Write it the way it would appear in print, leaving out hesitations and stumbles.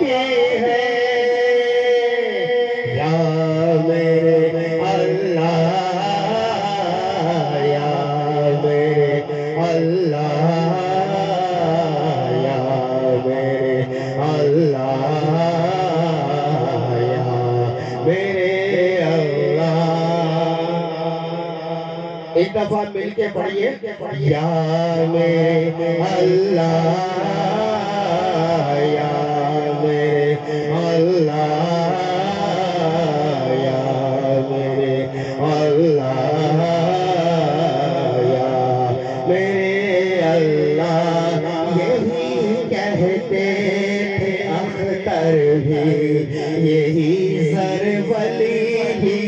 ہی ہے یا میرے اللہ یا میرے اللہ یا میرے اللہ یا میرے اللہ ایک دفعہ مل کے پڑھئے یا میرے اللہ یا میرے اللہ یا میرے اللہ یا میرے اللہ یہی کہتے تھے اختر بھی یہی سرولی بھی